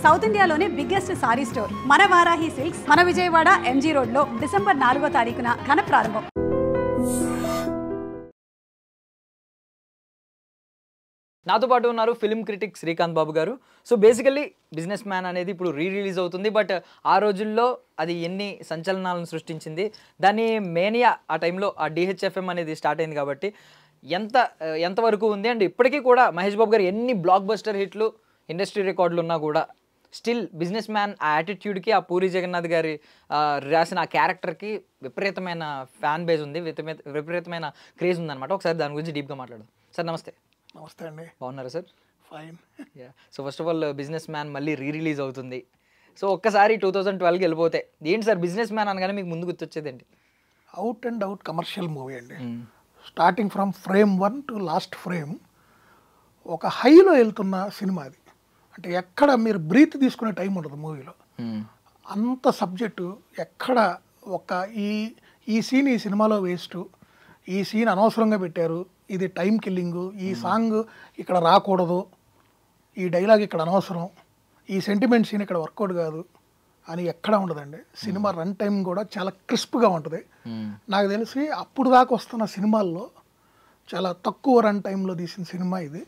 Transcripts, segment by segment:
South ఇండియాలోనే biggest sorry store మన Varahi silks మన విజయవాడ ఎంజీ రోడ్ లో డిసెంబర్ 4వ తారీఖున ఘన ప్రారంభం. నాతో పాటు ఉన్నారు ఫిలిం క్రిటిక్ శ్రీకాంత్ బాబు గారు. సో బేసికల్లీ బిజినెస్ మ్యాన్ అనేది ఇప్పుడు రిలీజ్ అవుతుంది, బట్ ఆ రోజుల్లో అది ఎన్ని సంచలనాలను సృష్టించింది, దాని మేనియా ఆ టైంలో ఆ డిహెచ్ఎఫ్ఎం అనేది స్టార్ట్ అయింది కాబట్టి ఎంతవరకు ఉంది అండ్ ఇప్పటికీ కూడా మహేష్ బాబు గారు ఎన్ని బ్లాక్ బస్టర్ హిట్లు ఇండస్ట్రీ రికార్డులు ఉన్నా కూడా స్టిల్ బిజినెస్ మ్యాన్ ఆ యాటిట్యూడ్కి ఆ పూరి జగన్నాథ్ గారి రాసిన ఆ క్యారెక్టర్కి విపరీతమైన ఫ్యాన్ బేస్ ఉంది, విపరీతమైన క్రేజ్ ఉందన్నమాట. ఒకసారి దాని గురించి డీప్గా మాట్లాడదాం. సార్ నమస్తే. నమస్తే అండి. బాగున్నారా sir? Fine. So first of all business man మళ్ళీ రిలీజ్ అవుతుంది. సో ఒక్కసారి 2012కి వెళ్ళిపోతే ఏంటి సార్ బిజినెస్ మ్యాన్ అనగానే మీకు ముందు గుర్తొచ్చేది ఏంటి? Out and out commercial movie అండి. Starting from frame 1 to last frame ఒక హైలో వెళ్తున్న సినిమా అది. అంటే ఎక్కడ మీరు బ్రీత్ తీసుకునే టైం ఉండదు మూవీలో. అంత సబ్జెక్టు ఎక్కడ ఒక ఈ సీన్ ఈ సినిమాలో వేస్ట్, ఈ సీన్ అనవసరంగా పెట్టారు, ఇది టైం కిల్లింగు, ఈ సాంగ్ ఇక్కడ రాకూడదు, ఈ డైలాగ్ ఇక్కడ అనవసరం, ఈ సెంటిమెంట్ సీన్ ఇక్కడ వర్కౌట్ కాదు అని ఎక్కడా ఉండదండి. సినిమా రన్ టైం కూడా చాలా క్రిస్ప్గా ఉంటుంది. నాకు తెలిసి అప్పుడు దాకా వస్తున్న సినిమాల్లో చాలా తక్కువ రన్ టైంలో తీసిన సినిమా ఇది.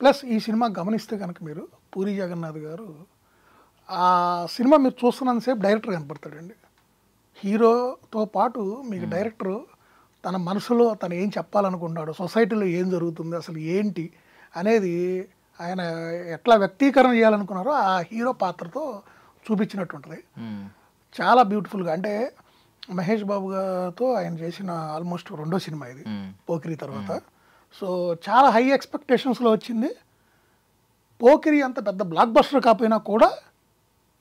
ప్లస్ ఈ సినిమా గమనిస్తే కనుక మీరు పూరి జగన్నాథ్ గారు ఆ సినిమా మీరు చూస్తున్నంతసేపు డైరెక్టర్ కనపడతాడండి. హీరోతో పాటు మీకు డైరెక్టరు తన మనసులో తను ఏం చెప్పాలనుకుంటున్నాడు, సొసైటీలో ఏం జరుగుతుంది, అసలు ఏంటి అనేది ఆయన ఎట్లా వ్యక్తీకరణ చేయాలనుకున్నారో ఆ హీరో పాత్రతో చూపించినట్టు ఉంటుంది. చాలా బ్యూటిఫుల్గా. అంటే మహేష్ బాబు గారితో ఆయన చేసిన ఆల్మోస్ట్ 2వ సినిమా ఇది పోకిరి తర్వాత. సో చాలా హై ఎక్స్పెక్టేషన్స్లో వచ్చింది. పోకిరి అంత పెద్ద బ్లాక్ బస్టర్ కాకపోయినా కూడా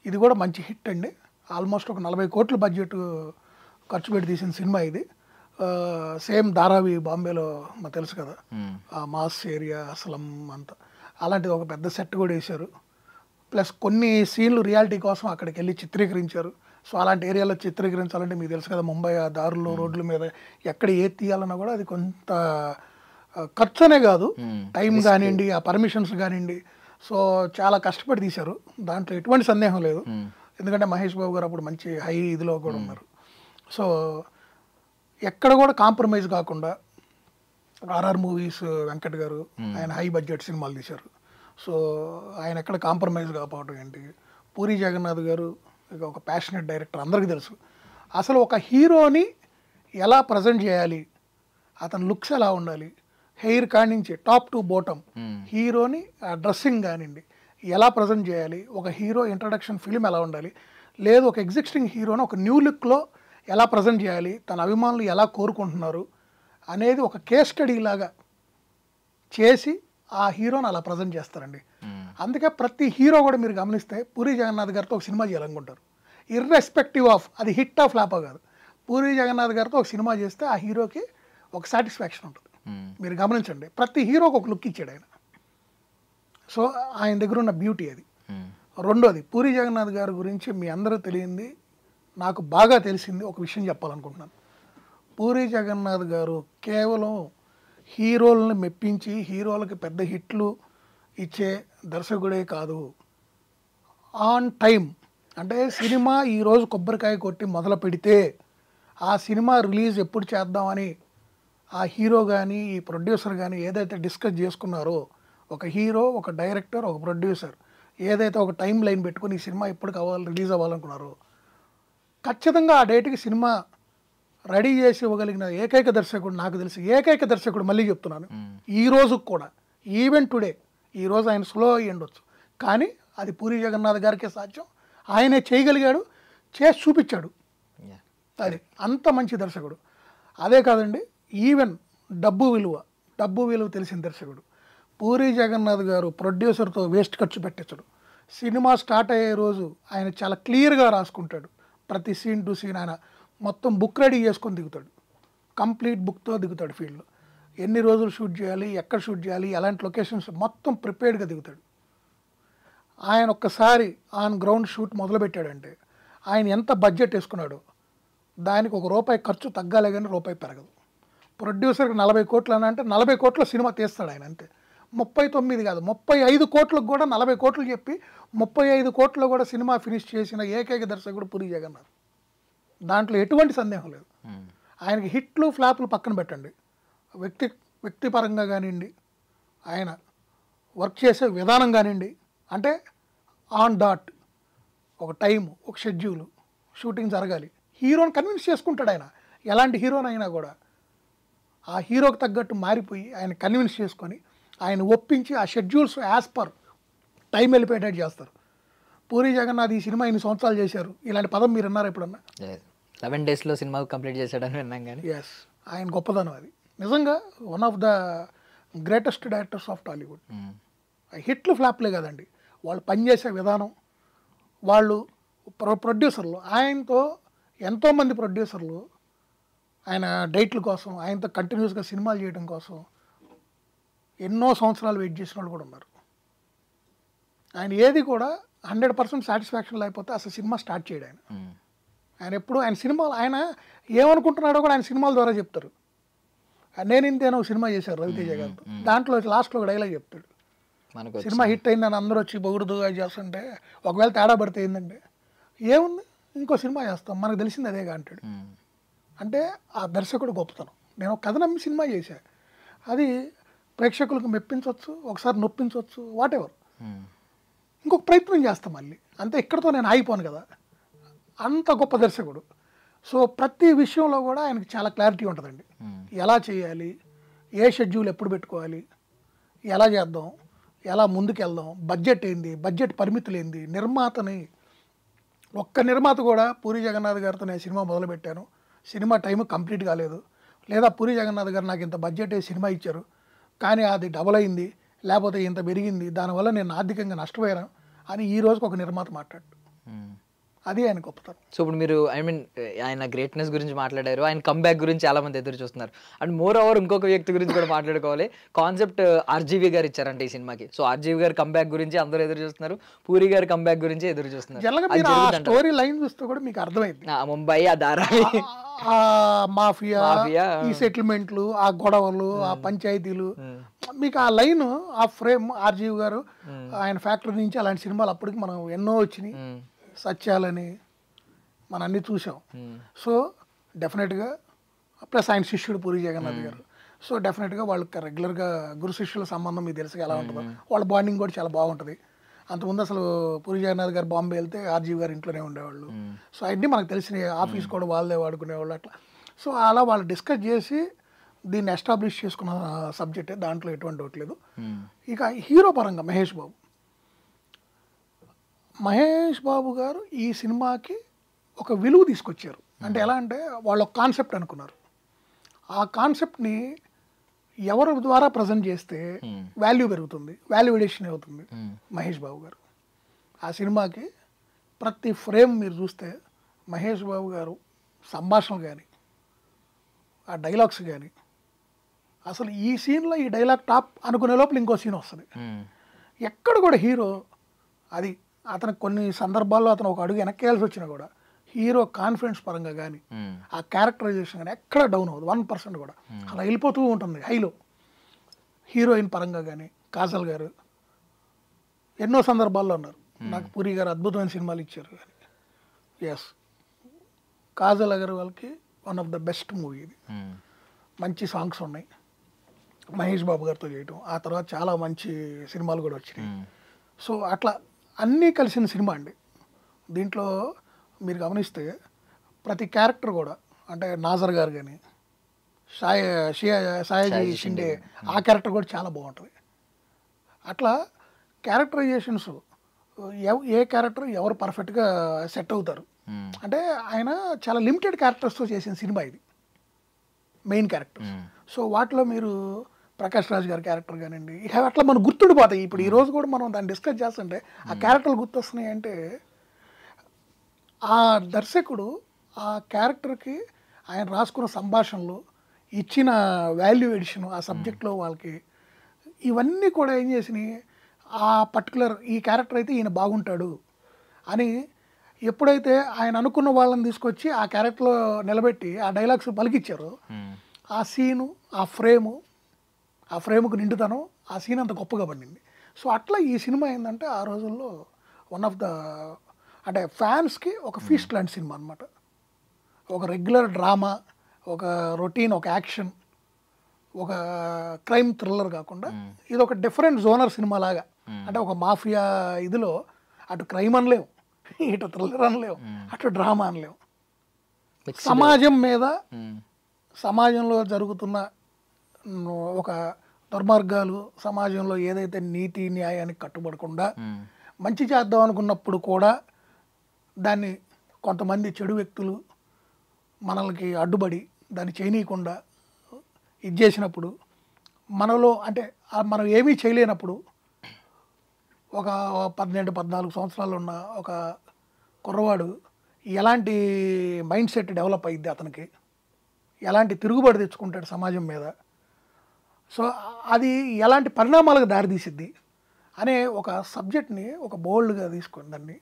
ఇది కూడా మంచి హిట్ అండి. ఆల్మోస్ట్ ఒక 40 కోట్ల బడ్జెట్ ఖర్చు పెట్టి తీసిన సినిమా ఇది. సేమ్ ధారావి బాంబేలో మాకు తెలుసు కదా, ఆ మాస్ ఏరియా అసలం అంతా అలాంటిది ఒక పెద్ద సెట్ కూడా వేశారు. ప్లస్ కొన్ని సీన్లు రియాలిటీ కోసం అక్కడికి వెళ్ళి చిత్రీకరించారు. సో అలాంటి ఏరియాలో చిత్రీకరించాలంటే మీకు తెలుసు కదా, ముంబై ఆ దారులు రోడ్ల మీద ఎక్కడ ఏది తీయాలన్నా కూడా అది కొంత ఖర్చు అనే కాదు, టైం కానివ్వండి, ఆ పర్మిషన్స్ కానివ్వండి. సో చాలా కష్టపడి తీశారు, దాంట్లో ఎటువంటి సందేహం లేదు. ఎందుకంటే మహేష్ బాబు గారు అప్పుడు మంచి హై ఇదిలో కూడా ఉన్నారు. సో ఎక్కడ కూడా కాంప్రమైజ్ కాకుండా ఆర్ఆర్ మూవీస్ వెంకట్ గారు ఆయన హై బడ్జెట్ సినిమాలు తీశారు. సో ఆయన ఎక్కడ కాంప్రమైజ్ కాకపోవడం ఏంటి. పూరి జగన్నాథ్ గారు ఒక ప్యాషనెట్ డైరెక్టర్, అందరికీ తెలుసు. అసలు ఒక హీరోని ఎలా ప్రజెంట్ చేయాలి, అతని లుక్స్ ఎలా ఉండాలి, హెయిర్ కానించి టాప్ టు బాటమ్ హీరోని డ్రెస్సింగ్ కానివ్వండి ఎలా ప్రజెంట్ చేయాలి, ఒక హీరో ఇంట్రడక్షన్ ఫిలిం ఎలా ఉండాలి, లేదు ఒక ఎగ్జిస్టింగ్ హీరోని ఒక న్యూ లుక్లో ఎలా ప్రజెంట్ చేయాలి, తన అభిమానులు ఎలా కోరుకుంటున్నారు అనేది ఒక కేస్ స్టడీ లాగా చేసి ఆ హీరోని అలా ప్రజెంట్ చేస్తారండి. అందుకే ప్రతి హీరో కూడా మీరు గమనిస్తే పూరి జగన్నాథ్ గారితో ఒక సినిమా చేయాలనుకుంటారు, ఇర్రెస్పెక్టివ్ ఆఫ్ అది హిట్ ఆఫ్ ఫ్లాపో కాదు. పూరి జగన్నాథ్ గారితో ఒక సినిమా చేస్తే ఆ హీరోకి ఒక సాటిస్ఫాక్షన్ ఉంటుంది. మీరు గమనించండి, ప్రతి హీరోకి ఒక లుక్ ఇచ్చాడు ఆయన. సో ఆయన దగ్గర ఉన్న బ్యూటీ అది. రెండోది, పూరి జగన్నాథ్ గారి గురించి మీ అందరూ తెలియంది, నాకు బాగా తెలిసింది ఒక విషయం చెప్పాలనుకుంటున్నాను. పూరి జగన్నాథ్ గారు కేవలం హీరోలను మెప్పించి హీరోలకి పెద్ద హిట్లు ఇచ్చే దర్శకుడే కాదు, ఆన్ టైం అంటే సినిమా ఈరోజు కొబ్బరికాయ కొట్టి మొదలు పెడితే ఆ సినిమా రిలీజ్ ఎప్పుడు చేద్దామని ఆ హీరో కానీ ఈ ప్రొడ్యూసర్ కానీ ఏదైతే డిస్కస్ చేసుకున్నారో, ఒక హీరో, ఒక డైరెక్టర్, ఒక ప్రొడ్యూసర్ ఏదైతే ఒక టైం లైన్ పెట్టుకుని ఈ సినిమా ఎప్పుడు కావాలి రిలీజ్ అవ్వాలనుకున్నారో ఖచ్చితంగా ఆ డేట్కి సినిమా రెడీ చేసి ఇవ్వగలిగిన ఏకైక దర్శకుడు, నాకు తెలిసి ఏకైక దర్శకుడు, మళ్ళీ చెప్తున్నాను, ఈ రోజుకు కూడా, ఈవెన్ టుడే, ఈరోజు ఆయన స్లో అయ్యి ఉండొచ్చు కానీ అది పూరి జగన్నాథ్ గారికే సాధ్యం. ఆయనే చేయగలిగాడు, చేసి చూపించాడు. అది అంత మంచి దర్శకుడు. అదే కాదండి, ఈవెన్ డబ్బు విలువ తెలిసిన దర్శకుడు. పూరి జగన్నాథ్ గారు ప్రొడ్యూసర్తో వేస్ట్ ఖర్చు పెట్టించడు. సినిమా స్టార్ట్ అయ్యే రోజు ఆయన చాలా క్లియర్గా రాసుకుంటాడు. ప్రతి సీన్ టు సీన్ ఆయన మొత్తం బుక్ రెడీ చేసుకొని దిగుతాడు, కంప్లీట్ బుక్తో దిగుతాడు. ఫీల్డ్లో ఎన్ని రోజులు షూట్ చేయాలి, ఎక్కడ షూట్ చేయాలి, ఎలాంటి లొకేషన్స్ మొత్తం ప్రిపేర్డ్గా దిగుతాడు. ఆయన ఒక్కసారి ఆన్ గ్రౌండ్ షూట్ మొదలుపెట్టాడంటే ఆయన ఎంత బడ్జెట్ వేసుకున్నాడో దానికి ₹1 ఖర్చు తగ్గాలే కానీ రూపాయి పెరగదు. ప్రొడ్యూసర్కి 40 కోట్లు అని అంటే 40 కోట్ల సినిమా తీస్తాడు ఆయన, అంతే. 39 కాదు 35 కోట్లకు కూడా 40 కోట్లు చెప్పి 35 కోట్లు కూడా సినిమా ఫినిష్ చేసిన ఏకైక దర్శకుడు పూరి జగన్నాథ్. దాంట్లో ఎటువంటి సందేహం లేదు. ఆయనకి హిట్లు ఫ్లాప్లు పక్కన పెట్టండి, వ్యక్తిపరంగా కానివ్వండి, ఆయన వర్క్ చేసే విధానం కానివ్వండి, అంటే ఆన్ డాట్ ఒక టైము, ఒక షెడ్యూలు, షూటింగ్ జరగాలి, హీరోని కన్విన్స్ చేసుకుంటాడు ఆయన. ఎలాంటి హీరోనైనా కూడా ఆ హీరోకి తగ్గట్టు మారిపోయి ఆయన కన్విన్స్ చేసుకొని ఆయన ఒప్పించి ఆ షెడ్యూల్స్ యాజ్ పర్ టైం వెళ్ళిపోయేటట్టు చేస్తారు. పూరి జగన్నాథ్ ఈ సినిమా ఇన్ని సంవత్సరాలు చేశారు, ఇలాంటి పదం మీరు విన్నారా ఎప్పుడన్నా? 11 daysలో సినిమా కంప్లీట్ చేశాడని విన్నాం కానీ. ఎస్, ఆయన గొప్పదనం అది. నిజంగా one of the greatest directors of Tollywood. హిట్లు ఫ్లాప్లే కదండి, వాళ్ళు పనిచేసే విధానం, వాళ్ళు ప్రొడ్యూసర్లు, ఆయనతో ఎంతోమంది ప్రొడ్యూసర్లు ఆయన డేట్ల కోసం, ఆయనతో కంటిన్యూస్గా సినిమాలు చేయడం కోసం ఎన్నో సంవత్సరాలు వెయిట్ చేసిన వాళ్ళు కూడా ఉన్నారు. ఆయన ఏది కూడా 100% సాటిస్ఫాక్షన్ లేకపోతే అసలు సినిమా స్టార్ట్ చేయడు ఆయన. ఆయన ఎప్పుడు ఆయన సినిమాలు, ఆయన ఏమనుకుంటున్నాడో కూడా ఆయన సినిమాల ద్వారా చెప్తారు. నేను ఇంతేనో సినిమా చేశారు రవితేజ గారితో, దాంట్లో లాస్ట్లో ఒక డైలాగ్ చెప్తాడు, సినిమా హిట్ అయిందని అందరూ వచ్చి బొగుడుదు అది చేస్తుంటే ఒకవేళ తేడా పడితే ఏంటంటే ఏముంది ఇంకో సినిమా చేస్తాం, మనకు తెలిసింది అదేగా అంటాడు. అంటే ఆ దర్శకుడు గొప్పతనం. నేను ఒక కథ నమ్మి సినిమా చేశాను, అది ప్రేక్షకులకు మెప్పించవచ్చు, ఒకసారి నొప్పించవచ్చు, వాట్ ఎవర్, ఇంకొక ప్రయత్నం చేస్తాం మళ్ళీ, అంతే. ఇక్కడతో నేను ఆగిపోను కదా, అంత గొప్ప దర్శకుడు. సో ప్రతి విషయంలో కూడా ఆయనకి చాలా క్లారిటీ ఉంటుందండి. ఎలా చేయాలి, ఏ షెడ్యూల్ ఎప్పుడు పెట్టుకోవాలి, ఎలా చేద్దాం, ఎలా ముందుకెళ్దాం, బడ్జెట్ ఏంది, బడ్జెట్ పరిమితులు ఏంది, నిర్మాతని, ఒక్క నిర్మాత కూడా పూరి జగన్నాథ్ గారితో నేను సినిమా మొదలుపెట్టాను, సినిమా టైం కంప్లీట్ కాలేదు, లేదా పూరి జగన్నాథ్ గారు నాకు ఇంత బడ్జెట్ సినిమా ఇచ్చారు కానీ అది డబల్ అయింది, లేకపోతే ఇంత పెరిగింది, దానివల్ల నేను ఆర్థికంగా నష్టపోయాను అని ఈ రోజుకి ఒక నిర్మాత మాట్లాడు. అది ఆయన గొప్పతనం. సో ఇప్పుడు మీరు ఆయన గ్రేట్నెస్ గురించి మాట్లాడారు, ఆయన కంబ్యాక్ గురించి చాలా మంది ఎదురు చూస్తున్నారు. అండ్ మోర్ ఓవర్ ఇంకొక వ్యక్తి గురించి కూడా మాట్లాడుకోవాలి. కాన్సెప్ట్ ఆర్జీవి గారు ఇచ్చారంటే ఈ సినిమాకి. సో ఆర్జీవి గారు కంబ్యాక్ గురించి అందరూ ఎదురు చూస్తున్నారు, పూరి గారి కంబ్యాక్ గురించి ఎదురు చూస్తున్నారు. స్టోరీ లైన్ చూస్తే కూడా మీకు అర్థమైంది, ముంబై, ఆ ధారావి, మాఫియా, ఈ సెటిల్మెంట్లు, ఆ గొడవలు, ఆ పంచాయతీలు, మీకు ఆ లైన్, ఆ ఫ్రేమ్, ఆర్జీవి గారు ఆయన ఫ్యాక్టరీ నుంచి అలాంటి సినిమాలు అప్పటికి మనం ఎన్నో వచ్చినాయి, సత్యాలని మనం అన్నీ చూసాం. సో డెఫినెట్గా ప్లస్ ఆయన శిష్యుడు పూరి జగన్నాథ్ గారు. సో డెఫినెట్గా వాళ్ళకి రెగ్యులర్గా గురు శిష్యుల సంబంధం మీకు తెలుసుగా ఎలా ఉంటుందో, వాళ్ళ బాండింగ్ కూడా చాలా బాగుంటుంది. అంతకుముందు అసలు పూరి జగన్నాథ్ గారు బాంబే వెళ్తే ఆర్జీవి గారు ఇంట్లోనే ఉండేవాళ్ళు. సో అవన్నీ మనకు తెలిసిన, ఆఫీస్ కూడా వాళ్ళే వాడుకునేవాళ్ళు అట్లా. సో అలా వాళ్ళు డిస్కస్ చేసి దీన్ని ఎస్టాబ్లిష్ చేసుకున్న సబ్జెక్టే, దాంట్లో ఎటువంటి డౌట్ లేదు. ఇక హీరో పరంగా మహేష్ బాబు గారు ఈ సినిమాకి ఒక విలువ తీసుకొచ్చారు. అంటే ఎలా అంటే వాళ్ళు ఒక కాన్సెప్ట్ అనుకున్నారు, ఆ కాన్సెప్ట్ని ఎవరి ద్వారా ప్రజెంట్ చేస్తే వాల్యూ పెరుగుతుంది, వాల్యుయేషన్ అవుతుంది. మహేష్ బాబు గారు ఆ సినిమాకి ప్రతి ఫ్రేమ్ మీరు చూస్తే మహేష్ బాబు గారు సంభాషణలు కానీ, ఆ డైలాగ్స్ కానీ, అసలు ఈ సీన్లో ఈ డైలాగ్ టాప్ అనుకునే లోపల ఇంకో సీన్ వస్తుంది. ఎక్కడ కూడా హీరో అది అతనికి కొన్ని సందర్భాల్లో అతను ఒక అడుగు వెనక్కేయాల్సి వచ్చినా కూడా హీరో కాన్ఫిడెన్స్ పరంగా కానీ, ఆ క్యారెక్టరైజేషన్ కానీ ఎక్కడ డౌన్ అవ్వదు, 1% కూడా అలా వెళ్ళిపోతూ ఉంటుంది హైలో. హీరోయిన్ పరంగా కానీ కాజల్ గారు ఎన్నో సందర్భాల్లో ఉన్నారు, నాకు పూరి గారు అద్భుతమైన సినిమాలు ఇచ్చారు కానీ. ఎస్, కాజల్ అగర్వాల్కి one of the best movie ఇది. మంచి సాంగ్స్ ఉన్నాయి మహేష్ బాబు గారితో చేయటం, ఆ తర్వాత చాలా మంచి సినిమాలు కూడా వచ్చినాయి. సో అట్లా అన్నీ కలిసిన సినిమా అండి. దీంట్లో మీరు గమనిస్తే ప్రతి క్యారెక్టర్ కూడా, అంటే నాజర్ గారు కానీ, సాయాజీ షిండే ఆ క్యారెక్టర్ కూడా చాలా బాగుంటుంది. అట్లా క్యారెక్టరైజేషన్స్ ఏ క్యారెక్టర్ ఎవరు పర్ఫెక్ట్గా సెట్ అవుతారు. అంటే ఆయన చాలా లిమిటెడ్ క్యారెక్టర్స్తో చేసిన సినిమా ఇది, మెయిన్ క్యారెక్టర్స్. సో వాటిలో మీరు ప్రకాష్ రాజ్ గారి క్యారెక్టర్ కానివ్వండి, ఇక అట్లా మనకు గుర్తుండిపోతాయి. ఇప్పుడు ఈ రోజు కూడా మనం దాన్ని డిస్కస్ చేస్తుంటే ఆ క్యారెక్టర్లు గుర్తొస్తున్నాయి. అంటే ఆ దర్శకుడు ఆ క్యారెక్టర్కి ఆయన రాసుకున్న సంభాషణలు, ఇచ్చిన వాల్యూ ఎడిషన్ ఆ సబ్జెక్ట్లో వాళ్ళకి, ఇవన్నీ కూడా ఏం చేసినాయి, ఆ పర్టికులర్ ఈ క్యారెక్టర్ అయితే ఈయన బాగుంటాడు అని ఎప్పుడైతే ఆయన అనుకున్న వాళ్ళని తీసుకొచ్చి ఆ క్యారెక్టర్లో నిలబెట్టి ఆ డైలాగ్స్ పలికిచ్చారో, ఆ సీను, ఆ ఫ్రేముకు నిండుతనం, ఆ సీన్ అంత గొప్పగా పండింది. సో అట్లా ఈ సినిమా ఏంటంటే ఆ రోజుల్లో వన్ ఆఫ్ ద అంటే ఫ్యాన్స్కి ఒక ఫీస్ట్ లాంటి సినిమా అనమాట. ఒక రెగ్యులర్ డ్రామా, ఒక రొటీన్, ఒక యాక్షన్, ఒక క్రైమ్ థ్రిల్లర్ కాకుండా ఇది ఒక డిఫరెంట్ జోనర్ సినిమా లాగా. అంటే ఒక మాఫియా ఇదిలో అటు క్రైమ్ అనలేవు, ఇటు థ్రిల్లర్ అనలేవు, అటు డ్రామా అనలేవు. సమాజం మీద, సమాజంలో జరుగుతున్న ఒక దుర్మార్గాలు, సమాజంలో ఏదైతే నీతి న్యాయానికి కట్టుబడకుండా మంచి చేద్దాం అనుకున్నప్పుడు కూడా దాన్ని కొంతమంది చెడు వ్యక్తులు మనల్కి అడ్డుపడి దాన్ని చేయనీయకుండా ఇది చేసినప్పుడు, మనలో అంటే మనం ఏమీ చేయలేనప్పుడు ఒక 12-14 సంవత్సరాలు ఉన్న ఒక కుర్రవాడు ఎలాంటి మైండ్ సెట్ డెవలప్ అయ్యిద్ది, అతనికి ఎలాంటి తిరుగుబాటు తెచ్చుకుంటాడు సమాజం మీద, సో అది ఎలాంటి పరిణామాలకు దారితీసిద్ది అనే ఒక సబ్జెక్ట్ని ఒక బోల్డ్గా తీసుకొని దాన్ని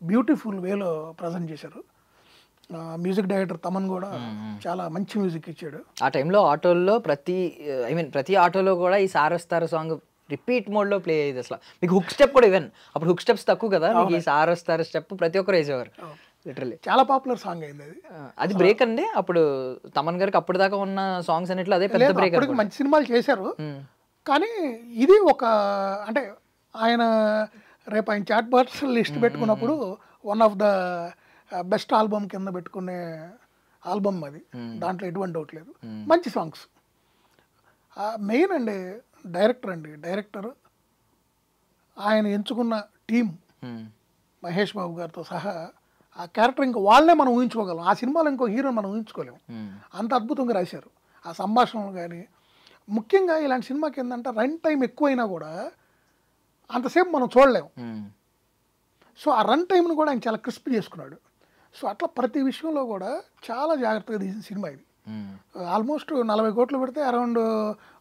బ్యూటిఫుల్ వేలో ప్రజెంట్ చేశారు. మ్యూజిక్ డైరెక్టర్ తమన్ కూడా చాలా మంచి మ్యూజిక్ ఇచ్చాడు. ఆ టైంలో ఆటోల్లో ప్రతి ఆటోలో కూడా ఈ సారస్తారు సాంగ్ రిపీట్ మోడ్లో ప్లే అయ్యేది. అసలు మీకు హుక్ స్టెప్ కూడా ఈవెన్ అప్పుడు హుక్ స్టెప్స్ తక్కువ కదా, మీకు ఈ సారస్తారు స్టెప్ ప్రతి ఒక్కరు వేసేవారు లిటరల్లీ. చాలా పాపులర్ సాంగ్ అయింది అది. అది బ్రేక్ అండి అప్పుడు తమన్ గారికి అప్పుడు దాకా ఉన్న సాంగ్స్ అన్నిట్లో అదే పెద్ద బ్రేక్. మంచి సినిమాలు చేశారు కానీ ఇది ఒక అంటే ఆయన రేపు ఆయన చాట్ బాక్స్ లిస్ట్ పెట్టుకున్నప్పుడు one of the best album కింద పెట్టుకునే ఆల్బమ్ అది, దాంట్లో ఎటువంటి డౌట్ లేదు. మంచి సాంగ్స్. మెయిన్ అండి డైరెక్టర్ ఆయన ఎంచుకున్న టీం మహేష్ బాబు గారితో సహా ఆ క్యారెక్టర్ ఇంకా వాళ్ళనే మనం ఊహించుకోగలం. ఆ సినిమాలో ఇంకో హీరోని మనం ఊహించుకోలేము, అంత అద్భుతంగా రాశారు. ఆ సంభాషణలు కానీ ముఖ్యంగా ఇలాంటి సినిమాకి ఏంటంటే రన్ టైం ఎక్కువైనా కూడా అంతసేపు మనం చూడలేము. సో ఆ రన్ టైంను కూడా ఆయన చాలా క్రిస్ప్ చేసుకున్నాడు. సో అట్లా ప్రతి విషయంలో కూడా చాలా జాగ్రత్తగా తీసిన సినిమా ఇది. ఆల్మోస్ట్ 40 కోట్లు పెడితే అరౌండ్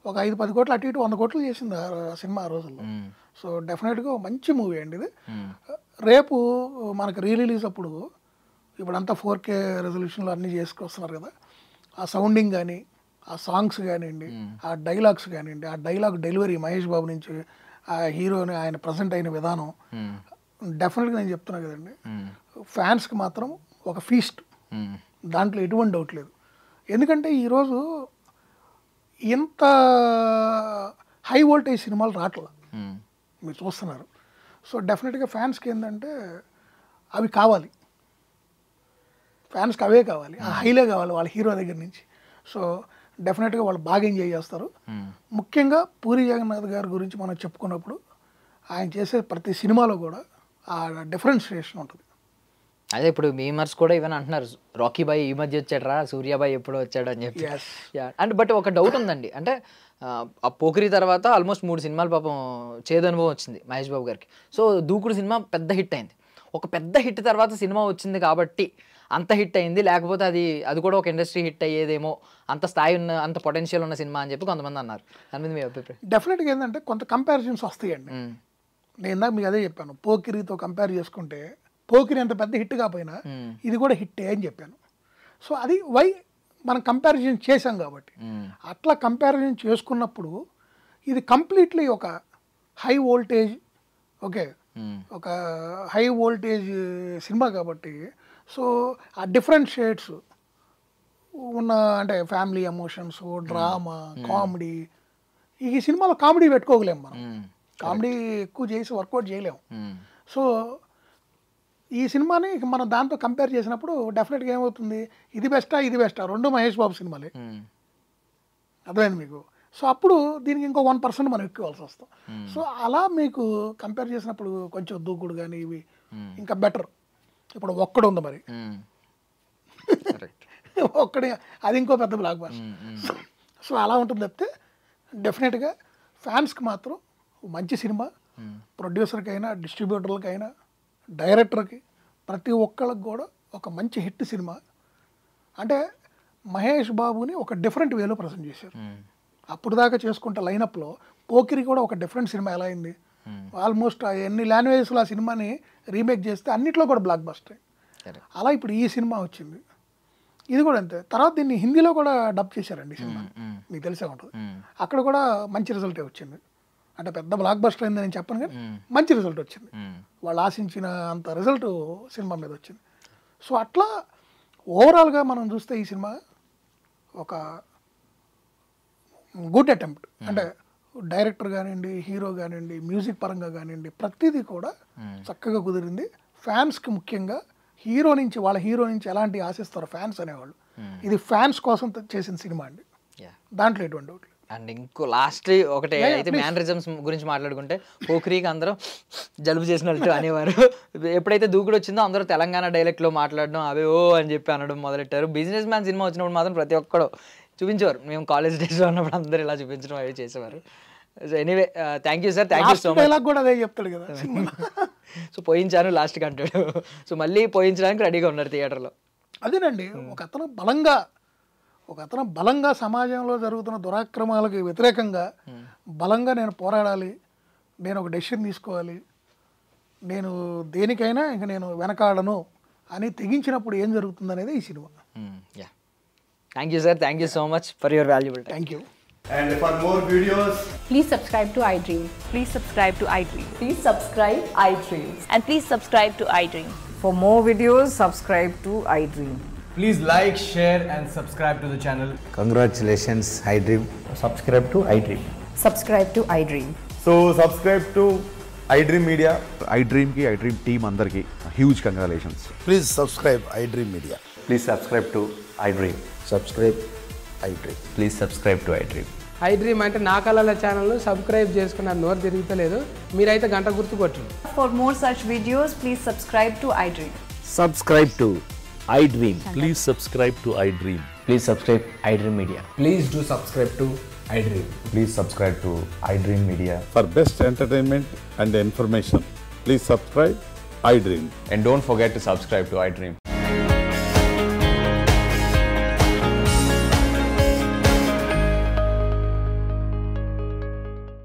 ఒక 5-10 కోట్లు అటు ఇటు 100 కోట్లు చేసింది ఆ సినిమా ఆ రోజుల్లో. సో డెఫినెట్గా మంచి మూవీ అండి ఇది. రేపు మనకు రిలీజ్ అప్పుడు ఇప్పుడంతా 4K రెజల్యూషన్లో అన్నీ చేసుకొస్తున్నారు కదా, ఆ సౌండింగ్ కానీ, ఆ సాంగ్స్ కానివ్వండి, ఆ డైలాగ్స్ కానివ్వండి, ఆ డైలాగ్ డెలివరీ మహేష్ బాబు నుంచి ఆ హీరోని ఆయన ప్రజెంట్ అయిన విధానం డెఫినెట్గా నేను చెప్తున్నా కదండి, ఫ్యాన్స్కి మాత్రం ఒక ఫీస్ట్, దాంట్లో ఎటువంటి డౌట్ లేదు. ఎందుకంటే ఈరోజు ఇంత హై వోల్టేజ్ సినిమాలు రావట్లా, మీరు చూస్తున్నారు. సో డెఫినెట్గా ఫ్యాన్స్కి ఏంటంటే అవి కావాలి, ఫ్యాన్స్కి అవే కావాలి, ఆ హైలే కావాలి వాళ్ళ హీరో దగ్గర నుంచి. సో డెఫినెట్గా వాళ్ళు బాగా ఎంజాయ్ చేస్తారు. ముఖ్యంగా పూరి జగన్నాథ్ గారి గురించి మనం చెప్పుకున్నప్పుడు ఆయన చేసే ప్రతి సినిమాలో కూడా ఆ డిఫరెన్షియేషన్ ఉంటుంది. అదే ఇప్పుడు మీమర్స్ కూడా ఈవెన్ అంటున్నారు, రాకీ బాయ్ ఈ మధ్య వచ్చాడరా, సూర్యాబాయ్ ఎప్పుడు వచ్చాడు అని చెప్పి. అండ్ బట్ ఒక డౌట్ ఉందండి, అంటే ఆ పోకిరి తర్వాత ఆల్మోస్ట్ 3 సినిమాలు పాపం చేదు అనుభవం వచ్చింది మహేష్ బాబు గారికి. సో దూకుడు సినిమా పెద్ద హిట్ అయింది. ఒక పెద్ద హిట్ తర్వాత సినిమా వచ్చింది కాబట్టి అంత హిట్ అయింది, లేకపోతే అది కూడా ఒక ఇండస్ట్రీ హిట్ అయ్యేదేమో, అంత స్థాయి ఉన్న, అంత పొటెన్షియల్ ఉన్న సినిమా అని చెప్పి కొంతమంది అన్నారు. దాని మీద మీ అభిప్రాయం? డెఫినెట్గా ఏంటంటే కొంత కంపారిజన్స్ వస్తాయండి. నేను ఇందాక మీకు అదే చెప్పాను, పోకిరితో కంపేర్ చేసుకుంటే పోకిరి అంత పెద్ద హిట్ కాకపోయినా ఇది కూడా హిట్టే అని చెప్పాను. సో అది వై మనం కంపారిజన్ చేసాం కాబట్టి. అట్లా కంపారిజన్ చేసుకున్నప్పుడు ఇది కంప్లీట్లీ ఒక హై వోల్టేజ్, ఓకే, ఒక హై వోల్టేజ్ సినిమా కాబట్టి. సో ఆ డిఫరెంట్ షేడ్స్ ఉన్న, అంటే ఫ్యామిలీ ఎమోషన్స్, డ్రామా, కామెడీ, ఈ సినిమాలో కామెడీ పెట్టుకోగలేము మనం, కామెడీ ఎక్కువ చేసి వర్కౌట్ చేయలేము. సో ఈ సినిమాని మనం దాంతో కంపేర్ చేసినప్పుడు డెఫినెట్గా ఏమవుతుంది, ఇది బెస్టా రెండు మహేష్ బాబు సినిమాలే, అర్థమైంది మీకు. సో అప్పుడు దీనికి ఇంకో 1% మనం ఎక్కువాల్సి వస్తాం. సో అలా మీకు కంపేర్ చేసినప్పుడు కొంచెం దూకుడు కానీ ఇవి ఇంకా బెటర్. ఇప్పుడు ఒక్కడు ఉంది మరి, ఒక్కడే అది ఇంకో పెద్ద బ్లాక్ బస్టర్. సో అలా ఉంటుంది తప్పితే డెఫినెట్గా ఫ్యాన్స్కి మాత్రం మంచి సినిమా, ప్రొడ్యూసర్కైనా, డిస్ట్రిబ్యూటర్లకైనా, డైరెక్టర్కి, ప్రతి ఒక్కళ్ళకి కూడా ఒక మంచి హిట్ సినిమా. అంటే మహేష్ బాబుని ఒక డిఫరెంట్ వేలో ప్రజెంట్ చేశారు. అప్పుడు దాకా చేసుకుంటే లైనప్లో పోకిరి కూడా ఒక డిఫరెంట్ సినిమా ఎలా అయింది, ఆల్మోస్ట్ ఎన్ని లాంగ్వేజెస్లో ఆ సినిమాని రీమేక్ చేస్తే అన్నిట్లో కూడా బ్లాక్ బస్టర్. అలా ఇప్పుడు ఈ సినిమా వచ్చింది, ఇది కూడా అంతే. తర్వాత దీన్ని హిందీలో కూడా డబ్ చేశారండి సినిమా, మీకు తెలిసే ఉంటుంది. అక్కడ కూడా మంచి రిజల్టే వచ్చింది. అంటే పెద్ద బ్లాక్ బస్టర్ అయిందని నేను చెప్పను కానీ మంచి రిజల్ట్ వచ్చింది. వాళ్ళు ఆశించిన అంత రిజల్ట్ సినిమా మీద వచ్చింది. సో అట్లా ఓవరాల్గా మనం చూస్తే ఈ సినిమా ఒక గుడ్ అటెంప్ట్. అంటే డైరెక్టర్ కానివ్వండి, హీరో కానివ్వండి, మ్యూజిక్ పరంగా కానివ్వండి, ప్రతిదీ కూడా చక్కగా కుదిరింది. ఫ్యాన్స్కి ముఖ్యంగా హీరో నుంచి ఎలాంటి ఆశిస్తారో ఫ్యాన్స్ అనేవాళ్ళు, ఇది ఫ్యాన్స్ కోసం చేసిన సినిమా అండి, దాంట్లో ఎటువంటి డౌట్. అండ్ ఇంకో లాస్ట్ ఒకటే అయితే మ్యానరిజమ్స్ గురించి మాట్లాడుకుంటే పోఖ్రీకి అందరూ జలుబు చేసినట్టు అనేవారు. ఎప్పుడైతే దూకుడు వచ్చిందో అందరూ తెలంగాణ డైలెక్ట్లో మాట్లాడడం అవే ఓ అని చెప్పి అనడం మొదలెట్టారు. బిజినెస్ మ్యాన్ సినిమా వచ్చినప్పుడు మాత్రం ప్రతి ఒక్కడు చూపించేవారు. మేము కాలేజ్ డేస్లో ఉన్నప్పుడు అందరూ ఇలా చూపించడం అవి చేసేవారు. So anyway thank you sir, thank you so much. కూడా అదే చెప్తాడు కదా. సో పోయించాను లాస్ట్కి అంటాడు. సో మళ్ళీ పోయించడానికి రెడీగా ఉన్నారు థియేటర్లో. అదేనండి, ఒక అతను బలంగా సమాజంలో జరుగుతున్న దురాక్రమాలకు వ్యతిరేకంగా బలంగా నేను పోరాడాలి, నేను ఒక డెసిషన్ తీసుకోవాలి, నేను దేనికైనా ఇంక నేను వెనకాడను అని తెగించినప్పుడు ఏం జరుగుతుంది అనేది ఈ cinema. Thank you sir, thank you so much for your valuable time. Thank you. And for more videos, Please subscribe to iDream. Please subscribe to iDream. Please subscribe iDream. And please subscribe to iDream. For more videos, subscribe to iDream. please like, share and subscribe to the channel. Congratulations, iDream. Subscribe to iDream. Subscribe to iDream. So subscribe to iDream Media. iDream team andarki huge congratulations. Please subscribe iDream Media. Please subscribe to iDream. Subscribe iDream. Please subscribe to iDream. iDream అంటే నా కళల ఛానల్ను subscribe చేసుకున్న నోరు తిరుగుతలేదు, మీరైతే గంట గుర్తు కొట్టండి. For more such videos, please subscribe to iDream. Subscribe to iDream. Please subscribe to iDream. Please subscribe iDream Media. Please do subscribe to iDream. Please subscribe to iDream Media. For best entertainment and information, please subscribe iDream. And don't forget to subscribe to iDream.